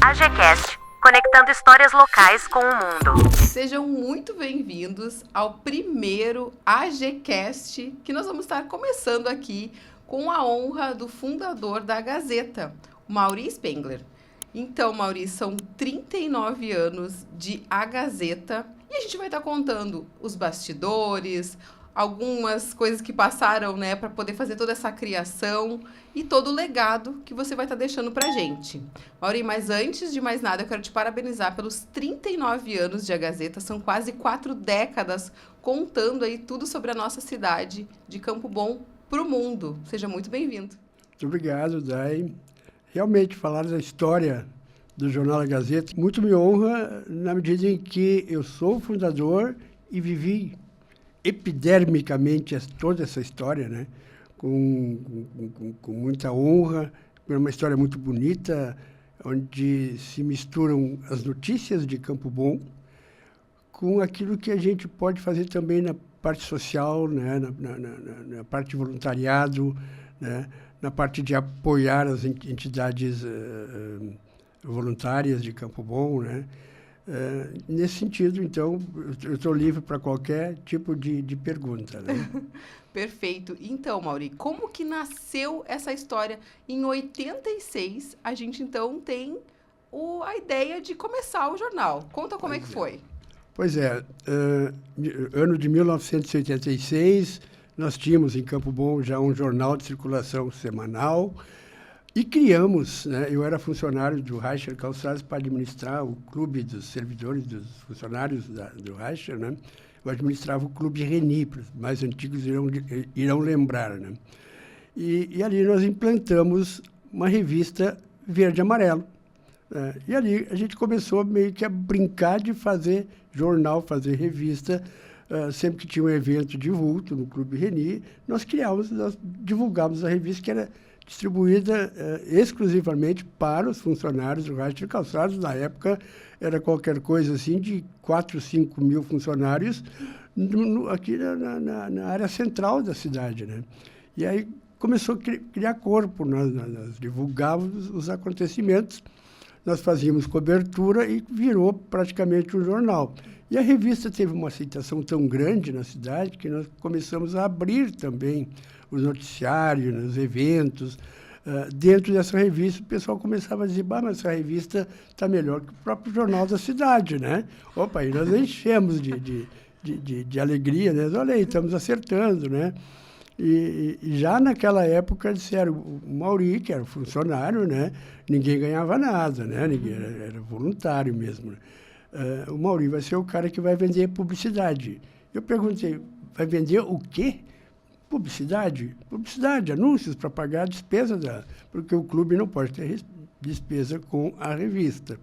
AGCast, conectando histórias locais com o mundo. Sejam muito bem-vindos ao primeiro AGCast, que nós vamos estar começando aqui com a honra do fundador da Gazeta, Mauri Spengler. Então, Mauri, são 39 anos de A Gazeta e a gente vai estar contando os bastidores, algumas coisas que passaram, né, para poder fazer toda essa criação e todo o legado que você vai estar deixando para a gente. Mauri, mas antes de mais nada, eu quero te parabenizar pelos 39 anos de A Gazeta, são quase 4 décadas contando aí tudo sobre a nossa cidade de Campo Bom para o mundo. Seja muito bem-vindo. Muito obrigado, Dai. Realmente, falar da história do Jornal A Gazeta muito me honra na medida em que eu sou o fundador e vivi epidermicamente toda essa história, né? Com muita honra, é uma história muito bonita, onde se misturam as notícias de Campo Bom com aquilo que a gente pode fazer também na parte social, né? na parte de voluntariado, né? Na parte de apoiar as entidades voluntárias de Campo Bom, né? Nesse sentido, então, eu estou livre para qualquer tipo de pergunta, né? Perfeito. Então, Mauri, como que nasceu essa história? Em 86, a gente, então, tem a ideia de começar o jornal. Conta como é que foi. Pois é. Ano de 1986, nós tínhamos em Campo Bom já um jornal de circulação semanal e criamos, né? Eu era funcionário do Reicher Calçados para administrar o clube dos servidores, dos funcionários do Reicher, né? Eu administrava o clube Reni, os mais antigos irão lembrar, né? E ali nós implantamos uma revista verde e amarelo. E ali a gente começou meio que a brincar de fazer jornal, fazer revista. Sempre que tinha um evento de vulto no Clube Reni, nós divulgávamos a revista que era distribuída exclusivamente para os funcionários do Reicher Calçados. Na época, era qualquer coisa assim de 4, 5 mil funcionários aqui na área central da cidade, né? E aí começou a criar corpo, nós divulgávamos os acontecimentos, nós fazíamos cobertura e virou praticamente um jornal. E a revista teve uma aceitação tão grande na cidade que nós começamos a abrir também os noticiários, os eventos. Dentro dessa revista, o pessoal começava a dizer, mas essa revista está melhor que o próprio jornal da cidade, né? Opa, e nós enchemos de alegria, né? Olha aí, estamos acertando, né? E já naquela época disseram, o Mauri, que era funcionário, né? Ninguém ganhava nada, né? Ninguém era voluntário mesmo, né? O Mauri vai ser o cara que vai vender publicidade. Eu perguntei, vai vender o quê? Publicidade? Publicidade, anúncios para pagar a despesa porque o clube não pode ter despesa com a revista.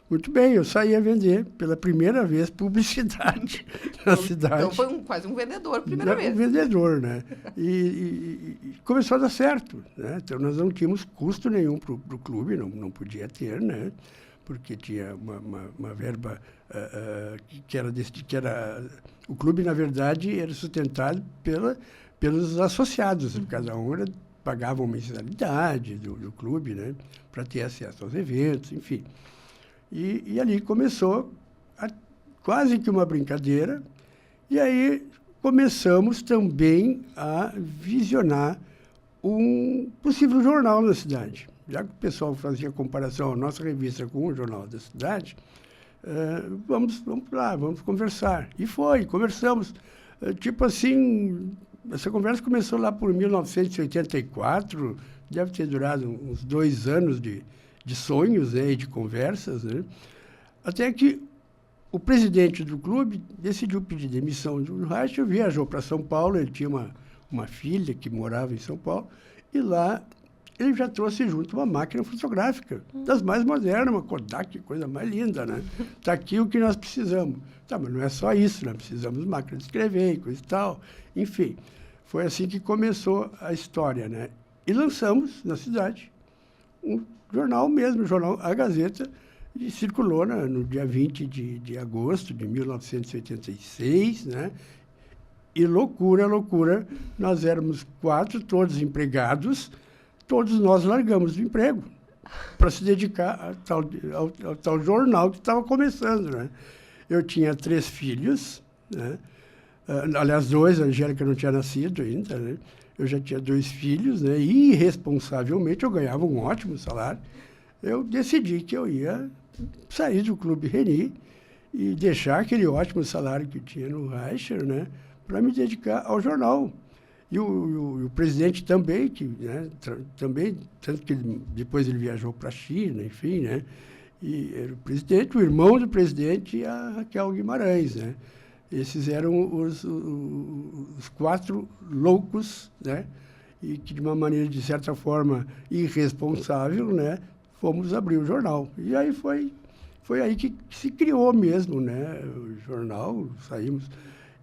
Muito bem, eu saí a vender pela primeira vez publicidade na cidade. Então foi quase um vendedor, primeira vez. Um vendedor, né? E começou a dar certo, né? Então nós não tínhamos custo nenhum para o clube, não podia ter, né? Porque tinha uma verba que era... O clube, na verdade, era sustentado pelos associados. Cada um pagava uma mensalidade do clube, né? Para ter acesso aos eventos, enfim. E ali começou quase que uma brincadeira. E aí começamos também a visionar um possível jornal na cidade. Já que o pessoal fazia comparação a nossa revista com o jornal da cidade, vamos lá, vamos conversar. E conversamos. Tipo assim, essa conversa começou lá por 1984, deve ter durado uns 2 anos de sonhos, né, e de conversas, né? Até que o presidente do clube decidiu pedir demissão do Reicher, viajou para São Paulo, ele tinha uma filha que morava em São Paulo, e lá ele já trouxe junto uma máquina fotográfica, das mais modernas, uma Kodak, coisa mais linda, né? Está aqui o que nós precisamos. Tá, mas não é só isso, nós precisamos de máquina de escrever e coisa e tal. Enfim, foi assim que começou a história, né? E lançamos na cidade um jornal mesmo, o jornal A Gazeta, e circulou no dia 20 de agosto de 1986, né? E loucura, nós éramos 4, todos empregados, todos nós largamos o emprego. para se dedicar ao tal jornal que estava começando, né? Eu tinha 3 filhos, né? Aliás, 2, a Angélica não tinha nascido ainda, né? Eu já tinha 2 filhos, né? E, irresponsavelmente, eu ganhava um ótimo salário. Eu decidi que eu ia sair do Clube Reni e deixar aquele ótimo salário que eu tinha no Reicher, né? Para me dedicar ao jornal. E o presidente também, né? Também, tanto que depois ele viajou para a China, enfim, né? E era o presidente, o irmão do presidente e a Raquel Guimarães, né? Esses eram os 4 loucos, né? E que, de uma maneira, de certa forma, irresponsável, né? Fomos abrir o jornal. E aí foi aí que se criou mesmo, né? O jornal, saímos.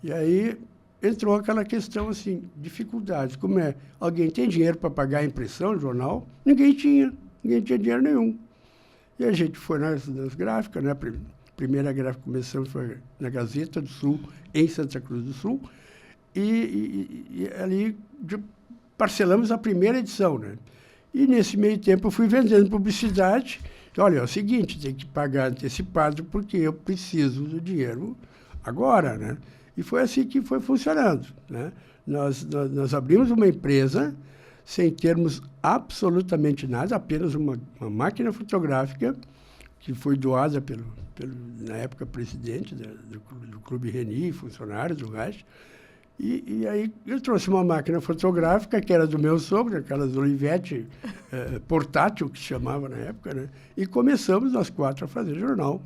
E aí entrou aquela questão, assim, dificuldades. Como é? Alguém tem dinheiro para pagar a impressão do jornal? Ninguém tinha dinheiro nenhum. E a gente foi nas gráficas, né? Primeira gráfica começamos foi na Gazeta do Sul, em Santa Cruz do Sul, e ali parcelamos a primeira edição, né? E nesse meio tempo eu fui vendendo publicidade. Olha, é o seguinte, tem que pagar antecipado porque eu preciso do dinheiro agora, né? E foi assim que foi funcionando, né? Nós abrimos uma empresa sem termos absolutamente nada, apenas uma máquina fotográfica que foi doada pelo na época, presidente do Clube Reni, funcionário do Reich. E aí eu trouxe uma máquina fotográfica, que era do meu sogro, aquelas Olivetti portátil, que se chamava na época, né? E começamos nós 4 a fazer jornal,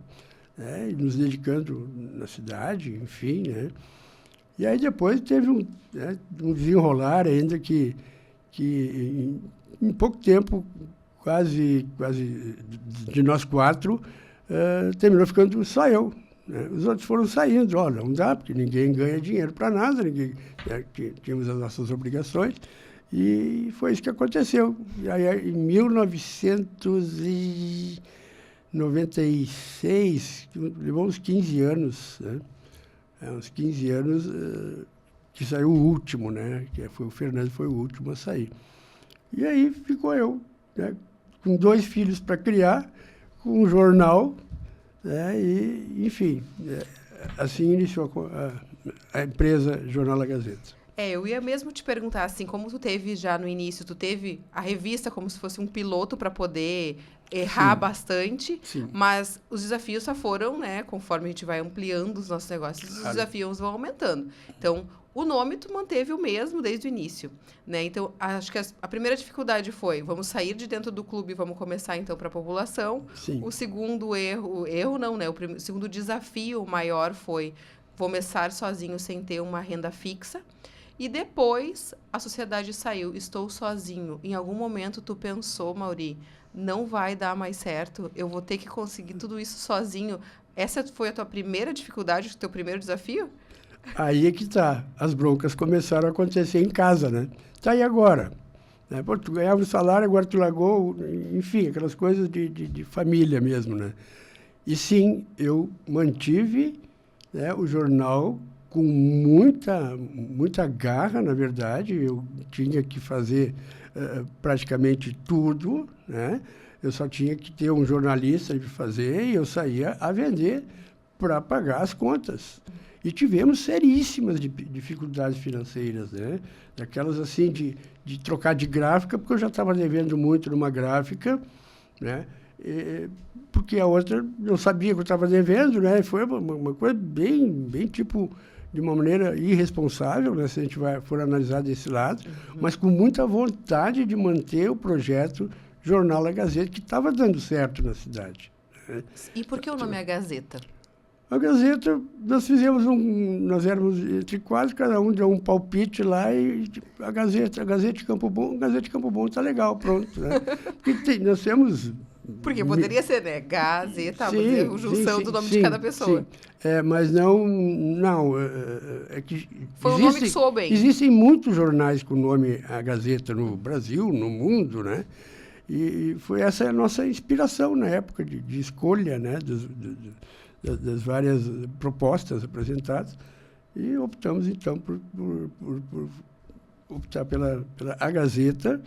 né? E nos dedicando na cidade, enfim, né? E aí depois teve um desenrolar ainda que em pouco tempo, quase de nós 4, terminou ficando só eu. Né? Os outros foram saindo. Olha, não dá, porque ninguém ganha dinheiro para nada, tínhamos as nossas obrigações, e foi isso que aconteceu. E aí, em 1996, levou uns 15 anos, né? Uns 15 anos que saiu o último, né? Que foi o Fernando, foi o último a sair. E aí ficou eu, né? Com 2 filhos para criar, com um jornal, né? E, enfim, assim iniciou a empresa Jornal da Gazeta. Eu ia mesmo te perguntar, assim, como tu teve já no início, tu teve a revista como se fosse um piloto para poder errar Sim. Bastante, Sim. Mas os desafios só foram, né, conforme a gente vai ampliando os nossos negócios, os desafios vão aumentando. Então, o nome tu manteve o mesmo desde o início, né? Então, acho que a primeira dificuldade foi, vamos sair de dentro do clube, vamos começar, então, para a população. Sim. O segundo erro não, né? O segundo desafio maior foi começar sozinho sem ter uma renda fixa. E depois, a sociedade saiu, estou sozinho. Em algum momento, tu pensou, Mauri, não vai dar mais certo, eu vou ter que conseguir tudo isso sozinho. Essa foi a tua primeira dificuldade, o teu primeiro desafio? Aí é que tá. As broncas começaram a acontecer em casa, né? Tá aí agora. Né? Pô, tu ganhava o salário, agora tu largou, enfim, aquelas coisas de família mesmo, né? E sim, eu mantive, né, o jornal com muita garra, na verdade. Eu tinha que fazer praticamente tudo, né? Eu só tinha que ter um jornalista de fazer e eu saía a vender para pagar as contas. E tivemos seríssimas dificuldades financeiras, né? Daquelas assim de trocar de gráfica, porque eu já estava devendo muito numa gráfica, né? Porque a outra não sabia que eu estava devendo, né? Foi uma coisa bem tipo, de uma maneira irresponsável, né? Se a gente for analisar desse lado, mas com muita vontade de manter o projeto Jornal da Gazeta, que estava dando certo na cidade. Né? E por que o nome é Gazeta? A Gazeta, nós éramos entre 4, cada um deu um palpite lá e a Gazeta de Campo Bom está legal, pronto. Né? Porque nós temos... Porque poderia ser, né? Gazeta, sim, a junção do nome sim, de cada pessoa. Sim. Mas não, é que foi um nome que soou bem. Existem muitos jornais com o nome A Gazeta no Brasil, no mundo, né? E foi essa a nossa inspiração na época de escolha, né? Das várias propostas apresentadas, e optamos, então, por optar pela A Gazeta,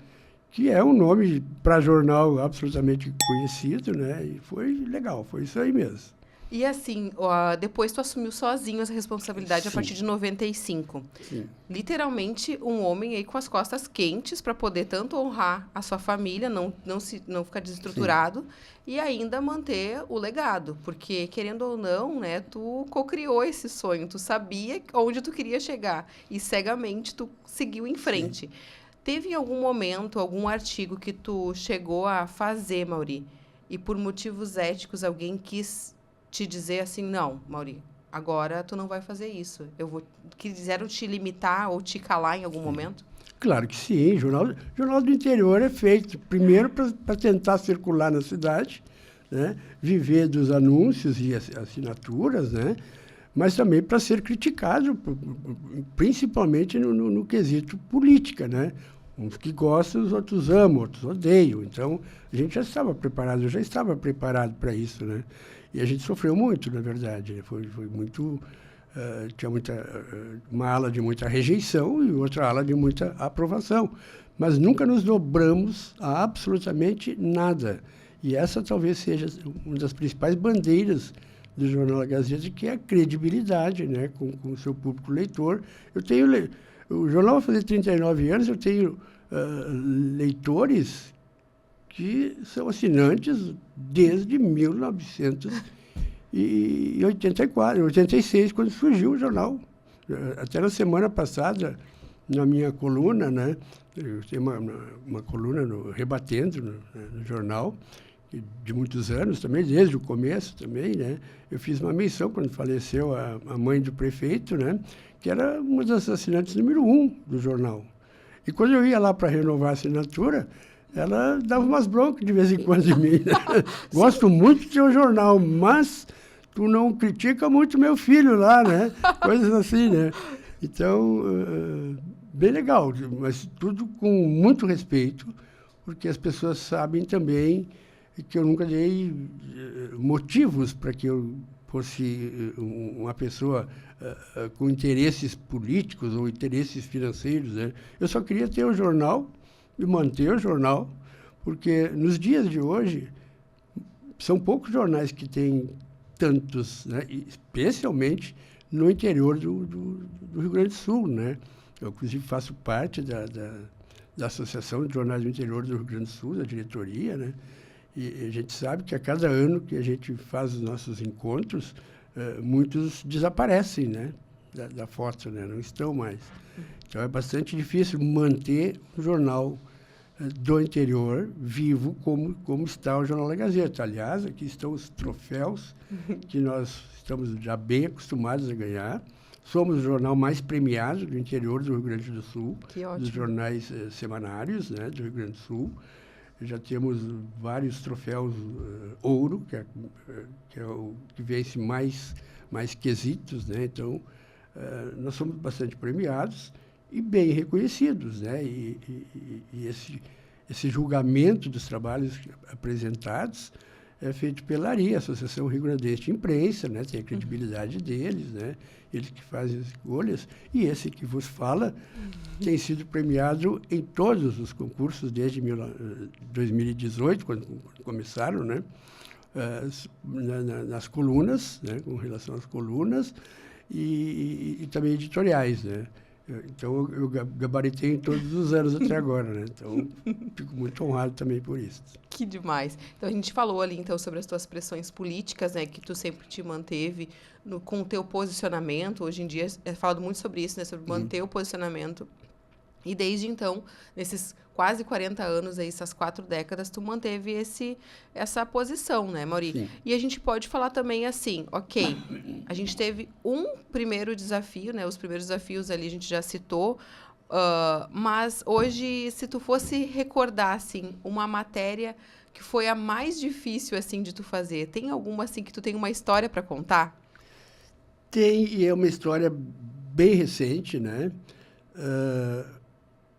que é um nome para jornal absolutamente conhecido, né? E foi legal, foi isso aí mesmo. E assim, depois tu assumiu sozinho essa responsabilidade a Sim. partir de 95. Sim. Literalmente um homem aí com as costas quentes para poder tanto honrar a sua família, não ficar desestruturado e ainda manter o legado, porque querendo ou não, né, tu cocriou esse sonho, tu sabia onde tu queria chegar e cegamente tu seguiu em frente. Sim. Teve em algum momento algum artigo que tu chegou a fazer, Mauri, e por motivos éticos alguém quis te dizer assim, não, Mauri, agora tu não vai fazer isso. Quiseram te limitar ou te calar em algum momento? Claro que sim. Jornal do interior é feito primeiro para tentar circular na cidade, né? Viver dos anúncios e assinaturas, né? Mas também para ser criticado, principalmente no quesito política, né? Uns que gostam, os outros amam, outros odeiam. Então, a gente já estava preparado, eu já estava preparado para isso, né? E a gente sofreu muito, na verdade. Foi muito... tinha uma ala de muita rejeição e outra ala de muita aprovação. Mas nunca nos dobramos a absolutamente nada. E essa talvez seja uma das principais bandeiras do Jornal da Gazeta, que é a credibilidade, né, com o seu público leitor. O jornal vai fazer 39 anos, eu tenho leitores que são assinantes desde 1984, 86, quando surgiu o jornal. Até na semana passada, na minha coluna, né, eu tenho uma coluna Rebatendo, no jornal, de muitos anos também, desde o começo também, né, eu fiz uma menção quando faleceu a mãe do prefeito, né, que era uma das assinantes número 1 do jornal. E quando eu ia lá para renovar a assinatura, ela dava umas broncas de vez em quando de mim. Né? Gosto muito do seu jornal, mas tu não critica muito meu filho lá, né? Coisas assim, né? Então, bem legal, mas tudo com muito respeito, porque as pessoas sabem também que eu nunca dei motivos para que eu fosse uma pessoa com interesses políticos ou interesses financeiros, né? Eu só queria ter o jornal e manter o jornal, porque nos dias de hoje são poucos jornais que têm tantos, né? Especialmente no interior do Rio Grande do Sul, né? Eu, inclusive, faço parte da Associação de Jornais do Interior do Rio Grande do Sul, da diretoria, né? E a gente sabe que a cada ano que a gente faz os nossos encontros, muitos desaparecem, né, da foto, né, não estão mais. Então, é bastante difícil manter um jornal do interior vivo como está o Jornal da Gazeta. Aliás, aqui estão os troféus que nós estamos já bem acostumados a ganhar. Somos o jornal mais premiado do interior do Rio Grande do Sul, dos jornais semanários, né, do Rio Grande do Sul. Já temos vários troféus ouro, que é o que vence mais quesitos, né? Então, nós somos bastante premiados e bem reconhecidos, né? E esse julgamento dos trabalhos apresentados é feito pela ARI, Associação Rio Grandense de Imprensa, né? Tem a credibilidade deles, né? Eles que fazem as escolhas, e esse que vos fala tem sido premiado em todos os concursos desde 2018, quando começaram, né? Nas colunas, né? Com relação às colunas, e também editoriais, né? Então, eu gabaritei em todos os anos até agora, né? Então, fico muito honrado também por isso. Que demais. Então, a gente falou ali, então, sobre as tuas pressões políticas, né? Que tu sempre te manteve com o teu posicionamento. Hoje em dia, é falado muito sobre isso, né? Sobre manter o posicionamento. E desde então, nesses quase 40 anos, aí, essas 4 décadas, tu manteve essa posição, né, Mauri? Sim. E a gente pode falar também assim, ok, a gente teve um primeiro desafio, né? Os primeiros desafios ali a gente já citou, mas hoje, se tu fosse recordar, assim, uma matéria que foi a mais difícil, assim, de tu fazer, tem alguma, assim, que tu tem uma história para contar? Tem, e é uma história bem recente, né?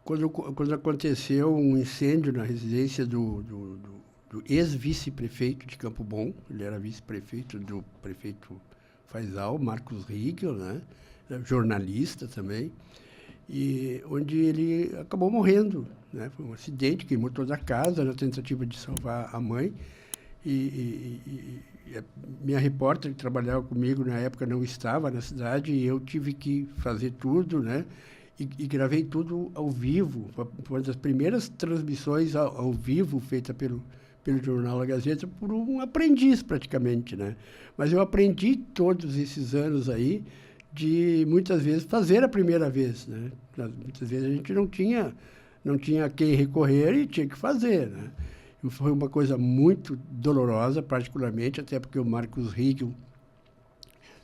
Quando aconteceu um incêndio na residência do ex-vice-prefeito de Campo Bom, ele era vice-prefeito do prefeito Faisal, Marcos Riegel, né? Jornalista também, e onde ele acabou morrendo, né? Foi um acidente, queimou toda a casa na tentativa de salvar a mãe. E a minha repórter que trabalhava comigo na época não estava na cidade e eu tive que fazer tudo, né? E gravei tudo ao vivo. Foi uma das primeiras transmissões ao vivo feita pelo jornal A Gazeta por um aprendiz praticamente, né? Mas eu aprendi todos esses anos aí de muitas vezes fazer a primeira vez, né? Muitas vezes a gente não tinha a quem recorrer e tinha que fazer, né? Foi uma coisa muito dolorosa, particularmente, até porque o Marcos Riegel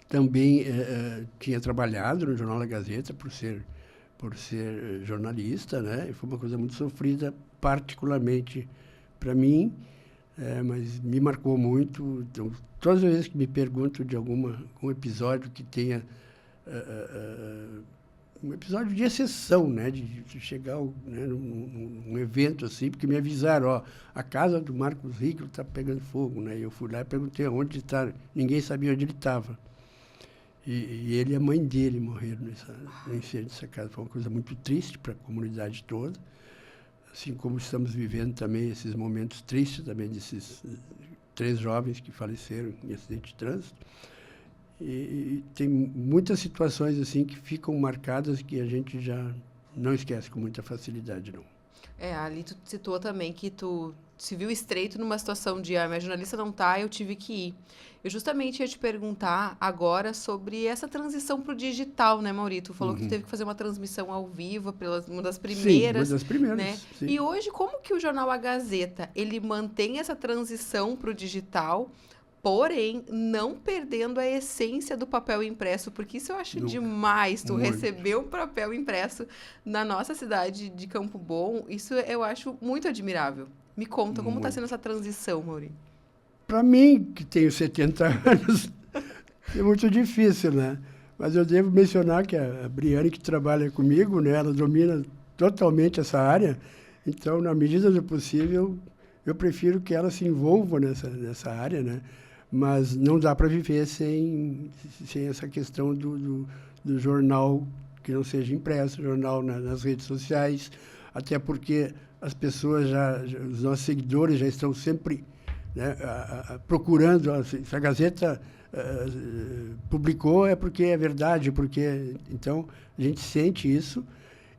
também tinha trabalhado no jornal A Gazeta por ser jornalista, né? E foi uma coisa muito sofrida, particularmente para mim, mas me marcou muito. Então, todas as vezes que me pergunto de algum episódio que tenha um episódio de exceção, né, de chegar num evento assim, porque me avisaram, a casa do Marcos Riegel está pegando fogo, né? E eu fui lá e perguntei onde está, ninguém sabia onde ele estava. E ele e a mãe dele morreram no incêndio dessa casa. Foi uma coisa muito triste para a comunidade toda, assim como estamos vivendo também esses momentos tristes também desses 3 jovens que faleceram em acidente de trânsito. E tem muitas situações assim que ficam marcadas que a gente já não esquece com muita facilidade, não. Ali tu citou também que tu se viu estreito numa situação de minha jornalista não tá, eu tive que ir. Eu justamente ia te perguntar agora sobre essa transição para o digital, né, Maurito? Tu falou que tu teve que fazer uma transmissão ao vivo, uma das primeiras. Sim, uma das primeiras, né? sim. E hoje, como que o jornal A Gazeta, ele mantém essa transição para o digital, porém, não perdendo a essência do papel impresso, porque isso eu acho demais, tu receber um papel impresso na nossa cidade de Campo Bom, isso eu acho muito admirável. Me conta, como está sendo essa transição, Mauri? Para mim, que tenho 70 anos, é muito difícil, né? Mas eu devo mencionar que a Briane, que trabalha comigo, né, ela domina totalmente essa área, então, na medida do possível, eu prefiro que ela se envolva nessa área, né? Mas não dá para viver sem essa questão do jornal que não seja impresso, jornal nas redes sociais, até porque as pessoas os nossos seguidores já estão sempre, né, procurando, se a Gazeta publicou é porque é verdade, então a gente sente isso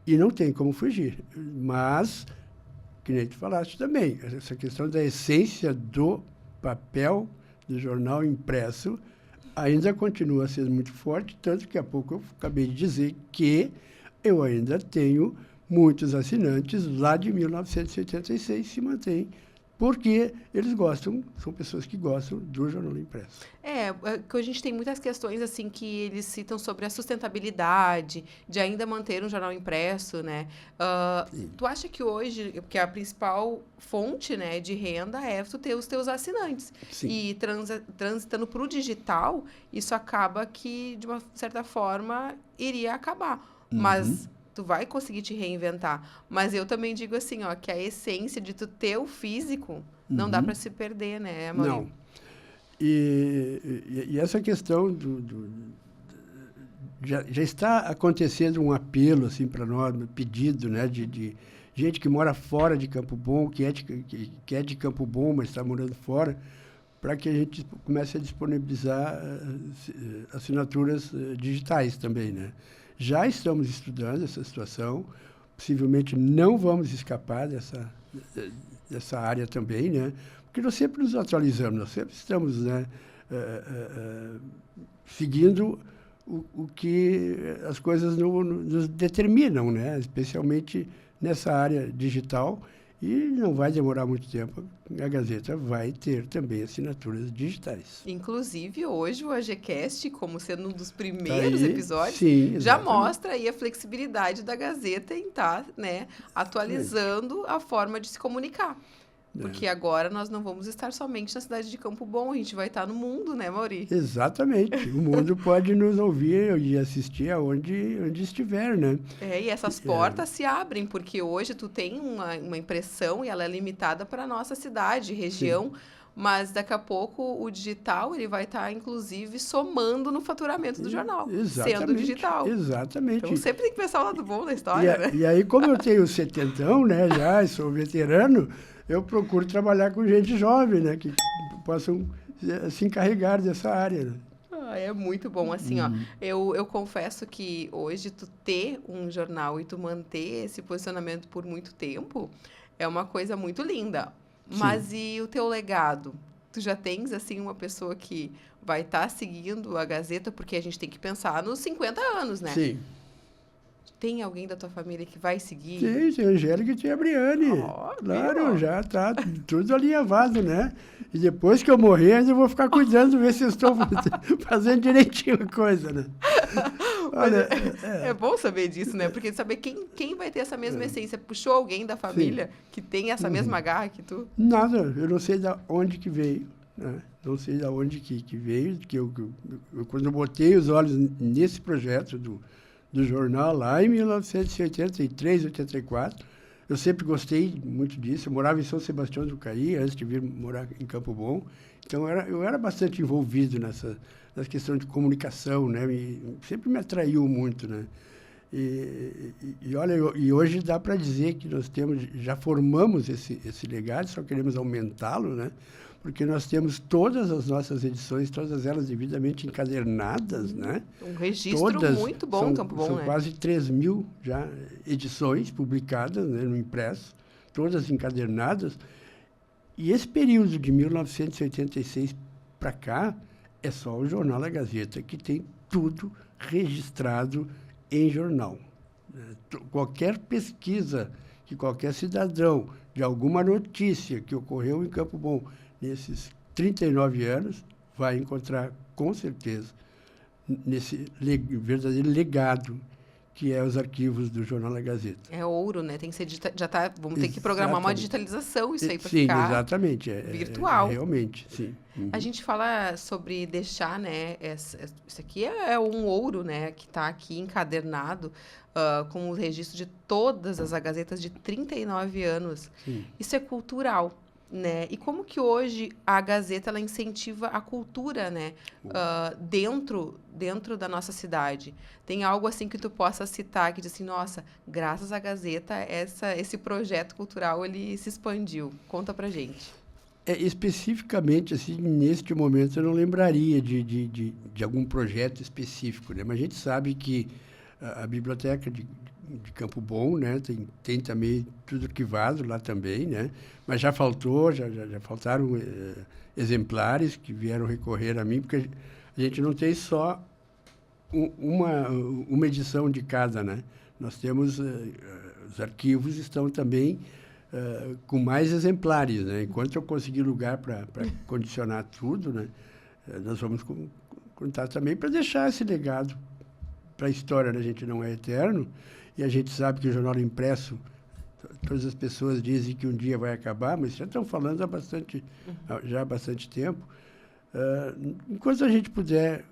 e não tem como fugir. Mas, que nem tu falaste também, essa questão da essência do papel do jornal impresso ainda continua a ser muito forte, tanto que há pouco eu acabei de dizer que eu ainda tenho muitos assinantes lá de 1986 se mantém, porque eles gostam, são pessoas que gostam do jornal impresso. Que a gente tem muitas questões assim que eles citam sobre a sustentabilidade, de ainda manter um jornal impresso, né? Tu acha que hoje, que a principal fonte, né, de renda é tu ter os teus assinantes? Sim. E transitando para o digital, isso acaba que, de uma certa forma, iria acabar. Mas tu vai conseguir te reinventar. Mas eu também digo assim, que a essência de tu ter o físico não dá para se perder, né, Maurício? Não. E essa questão já está acontecendo um apelo assim para nós, um pedido, né, de gente que mora fora de Campo Bom, que é de Campo Bom, mas está morando fora, para que a gente comece a disponibilizar assinaturas digitais também, né? Já estamos estudando essa situação, possivelmente não vamos escapar dessa área também, né? Porque nós sempre nos atualizamos, nós sempre estamos, né, seguindo o que as coisas nos determinam, né? Especialmente nessa área digital. E não vai demorar muito tempo, a Gazeta vai ter também assinaturas digitais. Inclusive, hoje o AGCast, como sendo um dos primeiros episódios, sim, já mostra aí a flexibilidade da Gazeta em estar, né, atualizando a forma de se comunicar. Porque agora nós não vamos estar somente na cidade de Campo Bom, a gente vai estar no mundo, né, Mauri? Exatamente. O mundo pode nos ouvir e assistir aonde estiver, né? E essas portas se abrem, porque hoje tu tem uma impressão e ela é limitada para a nossa cidade, região. Sim. mas daqui a pouco o digital ele vai estar, inclusive, somando no faturamento do jornal, sendo digital. Exatamente. Então, sempre tem que pensar o lado bom da história, né? E aí, como eu tenho 70, né, já sou veterano, eu procuro trabalhar com gente jovem, né, que possam se encarregar dessa área, né? É muito bom, assim, ó. Eu confesso que hoje tu ter um jornal e tu manter esse posicionamento por muito tempo é uma coisa muito linda. Mas e o teu legado? Tu já tens, assim, uma pessoa que vai estar seguindo a Gazeta, porque a gente tem que pensar nos 50 anos, né? Sim. Tem alguém da tua família que vai seguir? Tem a Angélica e tem a Briane. Claro, viu? já tá tudo alinhavado, né? E depois que eu morrer, ainda vou ficar cuidando, ver se eu estou fazendo direitinho a coisa, né? Olha, é bom saber disso, né? Porque saber quem vai ter essa mesma essência. Puxou alguém da família que tem essa mesma garra que tu? Nada, eu não sei de onde que veio, né? Não sei de onde que veio, que quando eu botei os olhos nesse projeto do jornal lá em 1983, 84, eu sempre gostei muito disso. Eu morava em São Sebastião do Caí, antes de vir morar em Campo Bom. Então, eu era bastante envolvido nessa questão de comunicação, né? Sempre me atraiu muito, né? E olha, hoje dá para dizer que nós já formamos esse legado, só queremos aumentá-lo, né? Porque nós temos todas as nossas edições, todas elas devidamente encadernadas, né? Um registro muito bom, Campo Bom, são né? quase 3.000 já edições publicadas, né, no impresso, todas encadernadas. E esse período de 1986 para cá é só o Jornal da Gazeta, que tem tudo registrado em jornal. Qualquer pesquisa que qualquer cidadão de alguma notícia que ocorreu em Campo Bom nesses 39 anos vai encontrar, com certeza, nesse verdadeiro legado que é os arquivos do Jornal da Gazeta. É ouro, né? Tem que ser vamos ter que programar uma digitalização isso aí para sim, ficar exatamente, virtual. Realmente, sim. A gente fala sobre deixar, né? Isso aqui é um ouro, né? Que está aqui encadernado com o registro de todas as Gazetas de 39 anos. Sim. Isso é cultural. Né? E como que hoje a Gazeta ela incentiva a cultura, né? Dentro da nossa cidade? Tem algo assim que tu possa citar que diz assim, nossa, graças à Gazeta esse projeto cultural ele se expandiu. Conta pra gente. Especificamente, assim, neste momento eu não lembraria de algum projeto específico, né? Mas a gente sabe que a biblioteca de Campo Bom, né? Tem também tudo arquivado lá também, né? Mas já faltaram exemplares que vieram recorrer a mim, porque a gente não tem só uma edição de cada, né? Nós temos, os arquivos estão também com mais exemplares, né? Enquanto eu conseguir lugar para condicionar tudo, né? Nós vamos contar também para deixar esse legado para a história, né? A gente não é eterno, e a gente sabe que o jornal impresso, todas as pessoas dizem que um dia vai acabar, mas já estão falando há bastante tempo. Enquanto a gente poder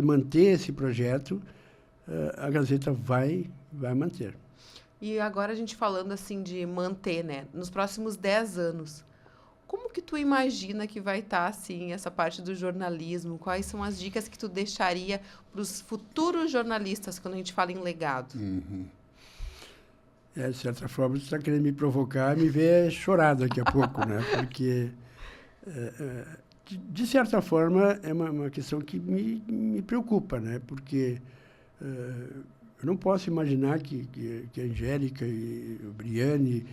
manter esse projeto, a Gazeta vai manter. E agora a gente falando assim de manter, né? Nos próximos 10 anos, como que tu imagina que vai estar, assim, essa parte do jornalismo? Quais são as dicas que tu deixaria para os futuros jornalistas quando a gente fala em legado? De certa forma, você está querendo me provocar e me ver chorar daqui a pouco, né? Porque, de certa forma, é uma questão que me preocupa, né? Porque eu não posso imaginar que a Angélica e a Briane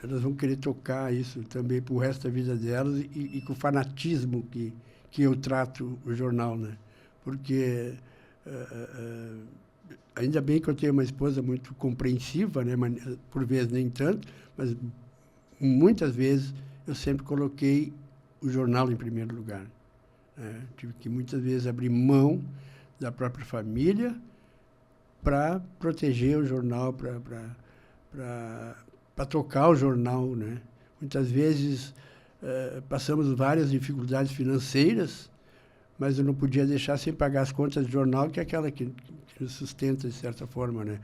elas vão querer tocar isso também para o resto da vida delas e com o fanatismo que eu trato o jornal, né? Porque ainda bem que eu tenho uma esposa muito compreensiva, né? Mas, por vezes nem tanto, mas muitas vezes eu sempre coloquei o jornal em primeiro lugar. Tive que muitas vezes abrir mão da própria família para proteger o jornal, para tocar o jornal, né? Muitas vezes passamos várias dificuldades financeiras, mas eu não podia deixar sem pagar as contas do jornal, que é aquela que nos sustenta, de certa forma, né?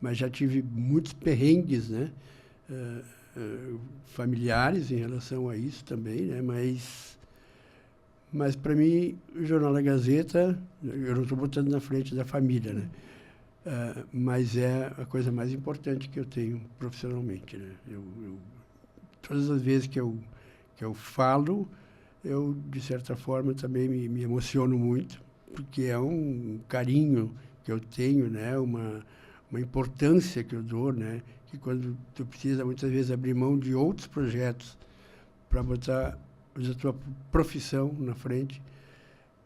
Mas já tive muitos perrengues, né? familiares em relação a isso também, né? Mas para mim, o Jornal da Gazeta, eu não estou botando na frente da família, né? Mas é a coisa mais importante que eu tenho profissionalmente, né? Todas as vezes que eu falo, eu, de certa forma, também me emociono muito, porque é um carinho que eu tenho, né? Uma importância que eu dou, né? Que quando tu precisa, muitas vezes, abrir mão de outros projetos para botar a tua profissão na frente,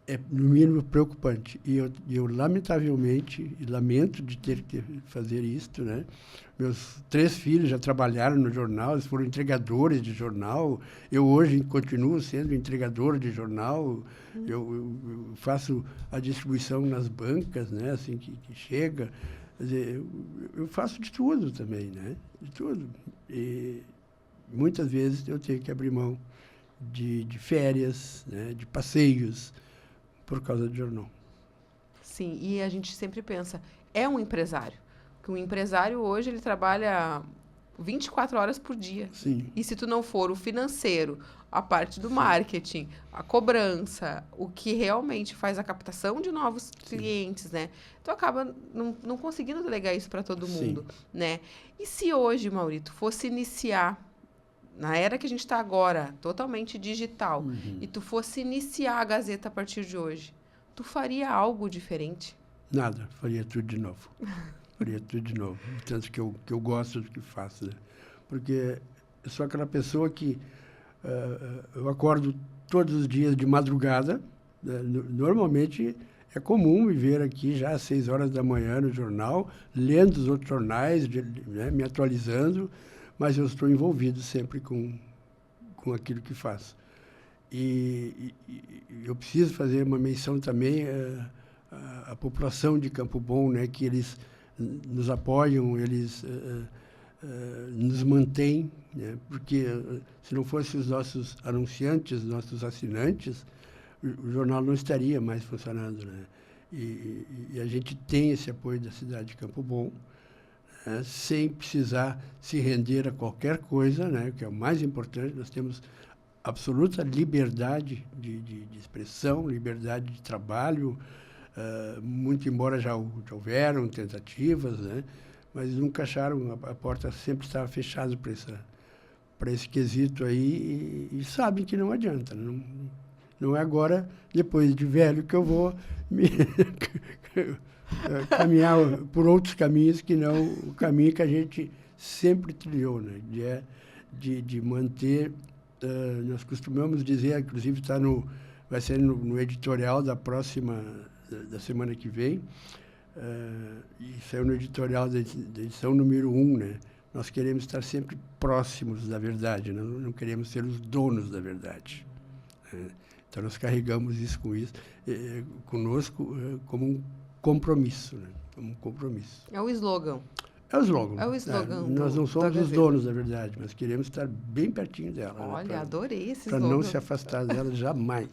é, no mínimo, preocupante. E eu lamentavelmente, e lamento de ter que fazer isto, né? Meus 3 filhos já trabalharam no jornal, eles foram entregadores de jornal. Eu hoje continuo sendo entregador de jornal. Eu faço a distribuição nas bancas, né? Assim que chega. Quer dizer, eu faço de tudo também, né? De tudo. E muitas vezes eu tenho que abrir mão de férias, né? De passeios, por causa do jornal. Sim, e a gente sempre pensa, é um empresário. Que um empresário hoje ele trabalha 24 horas por dia. Sim. E se tu não for o financeiro, a parte do marketing, a cobrança, o que realmente faz a captação de novos clientes, né? Tu acaba não conseguindo delegar isso para todo mundo, né? E se hoje, Maurito, fosse iniciar, na era que a gente está agora, totalmente digital, e tu fosse iniciar a Gazeta a partir de hoje, tu faria algo diferente? Nada, faria tudo de novo. Faria tudo de novo. Tanto que eu gosto do que faço, né? Porque eu sou aquela pessoa que eu acordo todos os dias de madrugada, né? Normalmente é comum me ver aqui já às 6 horas da manhã no jornal, lendo os outros jornais, né? Me atualizando, mas eu estou envolvido sempre com aquilo que faço. E eu preciso fazer uma menção também à população de Campo Bom, né? Que eles nos apoiam, eles nos mantêm, né? Porque se não fossem os nossos anunciantes, nossos assinantes, o jornal não estaria mais funcionando, né? E a gente tem esse apoio da cidade de Campo Bom, sem precisar se render a qualquer coisa, né? Que é o mais importante. Nós temos absoluta liberdade de expressão, liberdade de trabalho, muito embora já houveram tentativas, né? Mas nunca acharam, a porta sempre estava fechada para esse quesito aí, e sabem que não adianta. Não é agora, depois de velho, que eu vou caminhar por outros caminhos que não o caminho que a gente sempre trilhou, né? De manter, nós costumamos dizer, inclusive vai ser no editorial da semana que vem, e saiu no editorial da edição número 1, né? Nós queremos estar sempre próximos da verdade, né? Não queremos ser os donos da verdade, né? Então, nós carregamos isso conosco como um compromisso, né? Como um compromisso. É o slogan. É o slogan. É o slogan. Nós não somos os donos da verdade, mas queremos estar bem pertinho dela. Olha, né? adorei esse Para slogan. não se afastar dela jamais.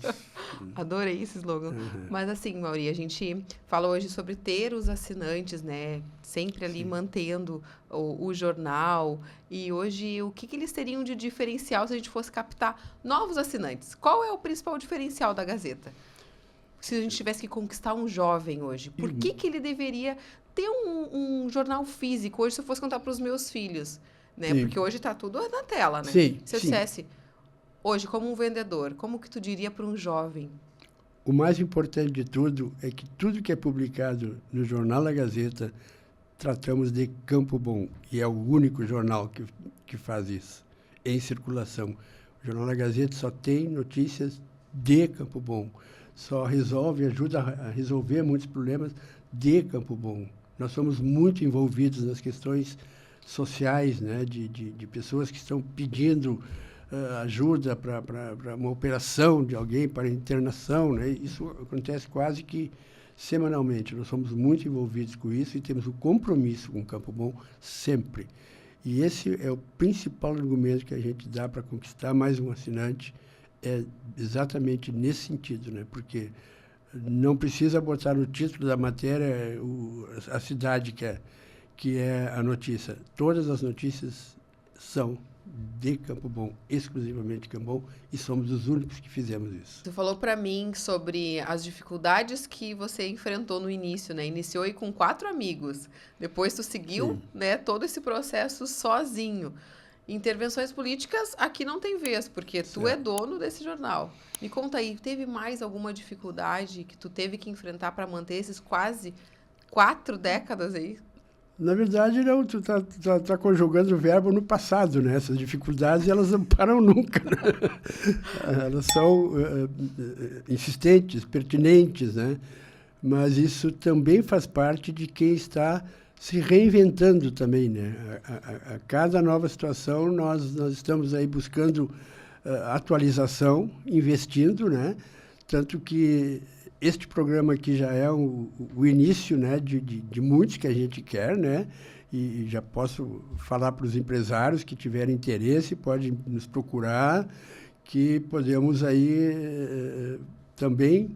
Adorei esse slogan. Mas assim, Mauri, a gente fala hoje sobre ter os assinantes, né? Sempre ali mantendo o jornal. E hoje, o que eles teriam de diferencial se a gente fosse captar novos assinantes? Qual é o principal diferencial da Gazeta? Se a gente tivesse que conquistar um jovem hoje, por que ele deveria ter um jornal físico? Hoje, se eu fosse contar para os meus filhos, né? Sim. Porque hoje está tudo na tela, né? Sim, se eu dissesse, hoje, como um vendedor, como que tu diria para um jovem? O mais importante de tudo é que tudo que é publicado no Jornal da Gazeta, tratamos de Campo Bom. E é o único jornal que faz isso, em circulação. O Jornal da Gazeta só tem notícias de Campo Bom. Só ajuda a resolver muitos problemas de Campo Bom. Nós somos muito envolvidos nas questões sociais, né? De pessoas que estão pedindo ajuda para uma operação de alguém, para internação, né? Isso acontece quase que semanalmente. Nós somos muito envolvidos com isso e temos um compromisso com o Campo Bom sempre. E esse é o principal argumento que a gente dá para conquistar mais um assinante, é exatamente nesse sentido, né? Porque não precisa botar no título da matéria a cidade que é a notícia. Todas as notícias são de Campo Bom, exclusivamente Campo Bom, e somos os únicos que fizemos isso. Tu falou para mim sobre as dificuldades que você enfrentou no início, né? Iniciou aí com 4 amigos, depois tu seguiu, né, todo esse processo sozinho. Intervenções políticas aqui não tem vez, porque tu é dono desse jornal. Me conta aí, teve mais alguma dificuldade que tu teve que enfrentar para manter esses quase 4 décadas aí? Na verdade, não, tu tá conjugando o verbo no passado, né? Essas dificuldades, elas não param nunca, né? Elas são insistentes, pertinentes, né? Mas isso também faz parte de quem está se reinventando também, né? A cada nova situação, nós estamos aí buscando atualização, investindo, né? Tanto que este programa aqui já é o início, né, de muitos que a gente quer, né? E já posso falar para os empresários que tiverem interesse, podem nos procurar, que podemos aí também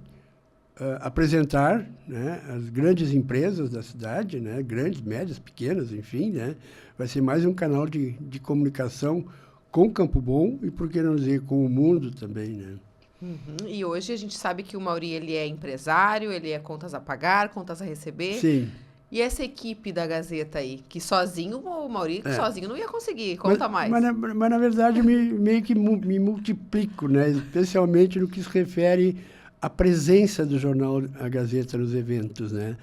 apresentar, né, as grandes empresas da cidade, né, grandes, médias, pequenas, enfim, né? Vai ser mais um canal de comunicação com Campo Bom e, por que não dizer, com o mundo também, né? Uhum. E hoje a gente sabe que o Mauri, ele é empresário, ele é contas a pagar, contas a receber. Sim. E essa equipe da Gazeta aí, que sozinho, o Mauri sozinho não ia conseguir, conta mais. Mas na verdade, meio que me multiplico, né? Especialmente no que se refere à presença do jornal A Gazeta nos eventos, né?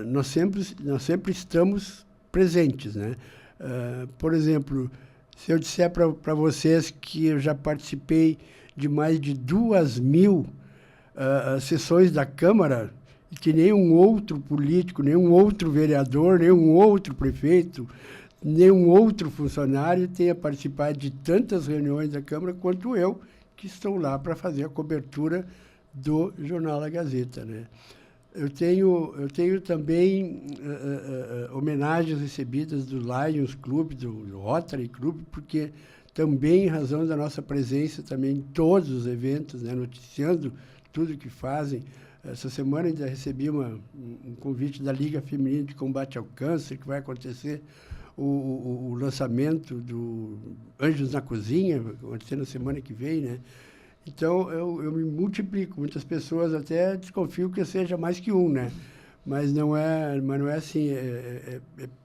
Nós sempre estamos presentes, né? Por exemplo, se eu disser para vocês que eu já participei de mais de 2.000 sessões da Câmara, e que nenhum outro político, nenhum outro vereador, nenhum outro prefeito, nenhum outro funcionário tenha participado de tantas reuniões da Câmara quanto eu, que estou lá para fazer a cobertura do Jornal A Gazeta, né? Eu tenho também homenagens recebidas do Lions Club, do Rotary Club, porque também em razão da nossa presença também em todos os eventos, né, noticiando tudo que fazem. Essa semana ainda recebi um convite da Liga Feminina de Combate ao Câncer, que vai acontecer o lançamento do Anjos na Cozinha, vai acontecer na semana que vem, né? Então, eu me multiplico. Muitas pessoas até desconfiam que eu seja mais que um, né? Mas não é assim, é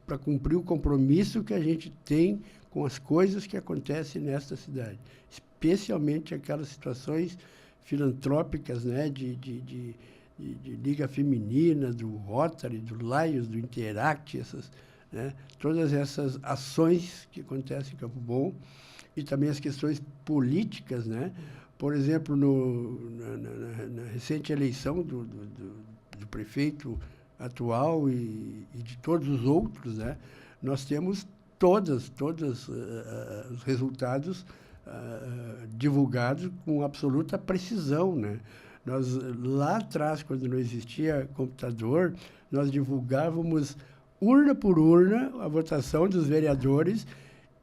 para cumprir o compromisso que a gente tem com as coisas que acontecem nesta cidade, especialmente aquelas situações filantrópicas, né, de Liga Feminina, do Rotary, do Lions, do Interact, né, todas essas ações que acontecem em Campo Bom, e também as questões políticas, né? Por exemplo, na recente eleição do prefeito atual e de todos os outros, né, nós temos todos os resultados divulgados com absoluta precisão, né? Nós, lá atrás, quando não existia computador, nós divulgávamos urna por urna a votação dos vereadores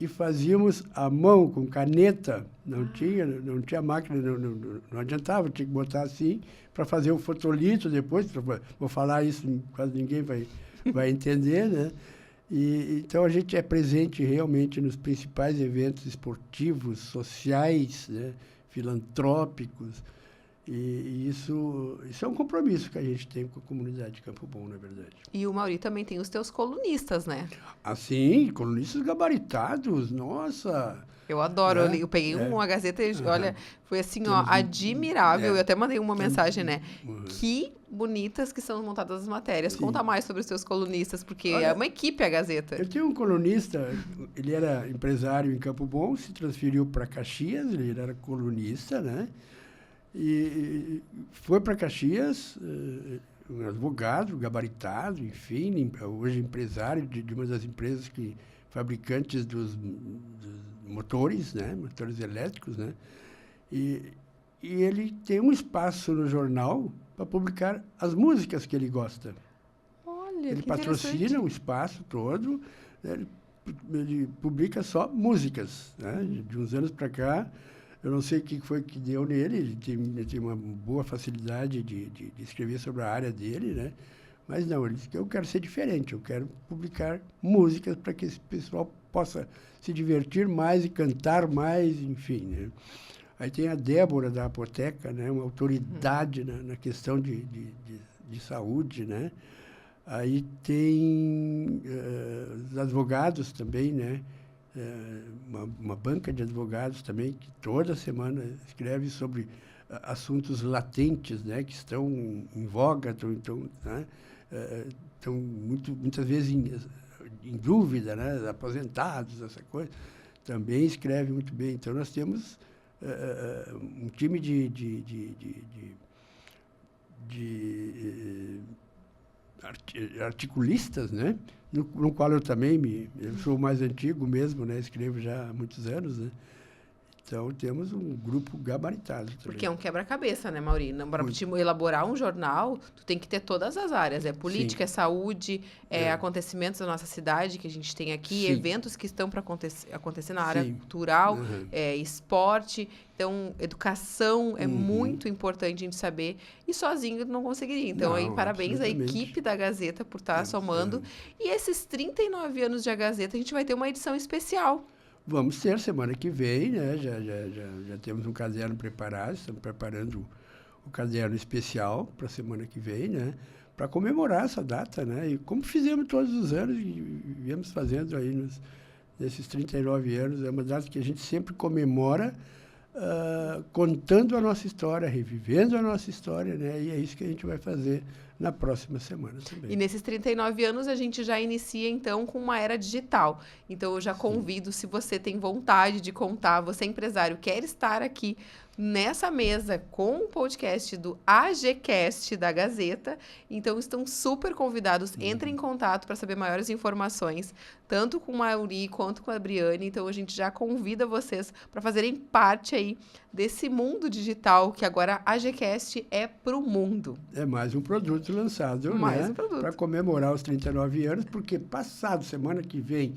e fazíamos à mão, com caneta. Não tinha máquina, não adiantava, tinha que botar assim para fazer o fotolito depois. Vou falar isso, quase ninguém vai entender, né? Então, a gente é presente realmente nos principais eventos esportivos, sociais, né, filantrópicos, e isso é um compromisso que a gente tem com a comunidade de Campo Bom, na verdade. E o Mauri também tem os teus colunistas, né? Ah, sim, colunistas gabaritados, nossa! Eu adoro, né? eu peguei uma Gazeta e, olha, foi assim, ó, admirável. Eu até mandei uma mensagem, né? Que bonitas que são montadas as matérias. Sim. Conta mais sobre os seus colunistas, porque é uma equipe a Gazeta. Eu tenho um colunista, ele era empresário em Campo Bom, se transferiu para Caxias, ele era colunista, né? E foi para Caxias, um advogado, gabaritado, enfim, hoje empresário de uma das empresas fabricantes dos motores, né? Motores elétricos, né? E ele tem um espaço no jornal para publicar as músicas que ele gosta. Olha, ele patrocina o espaço todo, né? Ele publica só músicas, né? De uns anos para cá, eu não sei o que foi que deu nele, ele tem uma boa facilidade de escrever sobre a área dele, né? Mas não, ele disse que eu quero ser diferente, eu quero publicar músicas para que esse pessoal possa se divertir mais e cantar mais, enfim, né? Aí tem a Débora da Apoteca, né? Uma autoridade na questão de saúde, né? Aí tem os advogados também, né? Uma banca de advogados também, que toda semana escreve sobre assuntos latentes, né? Que estão em voga, estão muitas vezes em dúvida, né? Aposentados, essa coisa. Também escreve muito bem. Então, nós temos um time de articulistas, né? No qual eu também eu sou o mais antigo mesmo, né? Escrevo já há muitos anos, né? Então, temos um grupo gabaritado também. Porque é um quebra-cabeça, né, Mauri? Para te elaborar um jornal, tu tem que ter todas as áreas. É política, é saúde, acontecimentos da nossa cidade que a gente tem aqui, eventos que estão para acontecer na área cultural, esporte. Então, educação é muito importante a gente saber. E sozinho não conseguiria. Então, aí, parabéns à equipe da Gazeta por estar somando. E esses 39 anos de A Gazeta, a gente vai ter uma edição especial. Vamos ter semana que vem, né? Já temos um caderno preparado, estamos preparando o caderno especial para a semana que vem, né? Para comemorar essa data, né? E como fizemos todos os anos e viemos fazendo aí nesses 39 anos, é uma data que a gente sempre comemora, contando a nossa história, revivendo a nossa história, né? E é isso que a gente vai fazer na próxima semana também. E nesses 39 anos a gente já inicia, então, com uma era digital. Então, eu já convido, se você tem vontade de contar, você é empresário, quer estar aqui nessa mesa com o podcast do AGCast da Gazeta, então estão super convidados. Entrem em contato para saber maiores informações, tanto com o Mauri quanto com a Briane. Então, a gente já convida vocês para fazerem parte aí desse mundo digital que agora a AGCast é para o mundo. É mais um produto lançado, mais né? Um produto. Para comemorar os 39 anos, porque passado, semana que vem,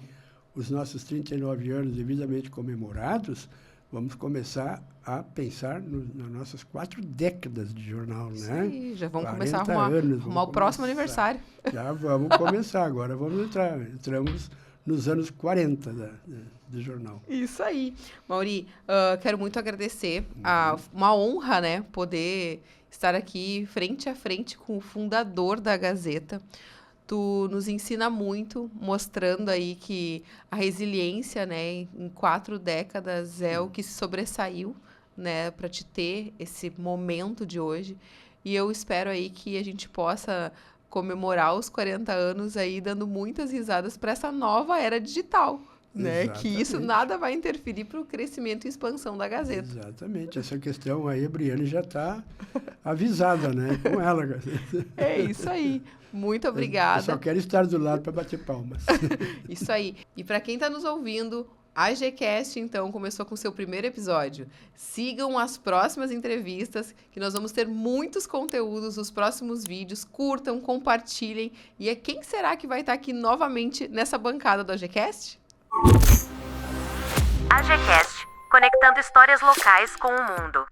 os nossos 39 anos devidamente comemorados, vamos começar a pensar nas nossas 4 décadas de jornal, né? Sim, já vamos começar a arrumar o próximo aniversário. Já vamos começar, agora vamos entramos nos anos 40 do jornal. Isso aí. Mauri, quero muito agradecer. Uma honra, né, poder estar aqui frente a frente com o fundador da Gazeta. Tu nos ensina muito, mostrando aí que a resiliência, né, em 4 décadas é o que se sobressaiu, né, para te ter esse momento de hoje. E eu espero aí que a gente possa comemorar os 40 anos aí, dando muitas risadas para essa nova era digital, né? Exatamente. Que isso nada vai interferir para o crescimento e expansão da Gazeta. Exatamente. Essa questão aí, a Briane já está avisada, né? Com ela, Gazeta. É isso aí. Muito obrigada. Eu só quero estar do lado para bater palmas. Isso aí. E para quem está nos ouvindo, a AGCast, então, começou com seu primeiro episódio. Sigam as próximas entrevistas, que nós vamos ter muitos conteúdos nos próximos vídeos. Curtam, compartilhem. E quem será que vai estar aqui novamente nessa bancada do AGCast? AGCast, conectando histórias locais com o mundo.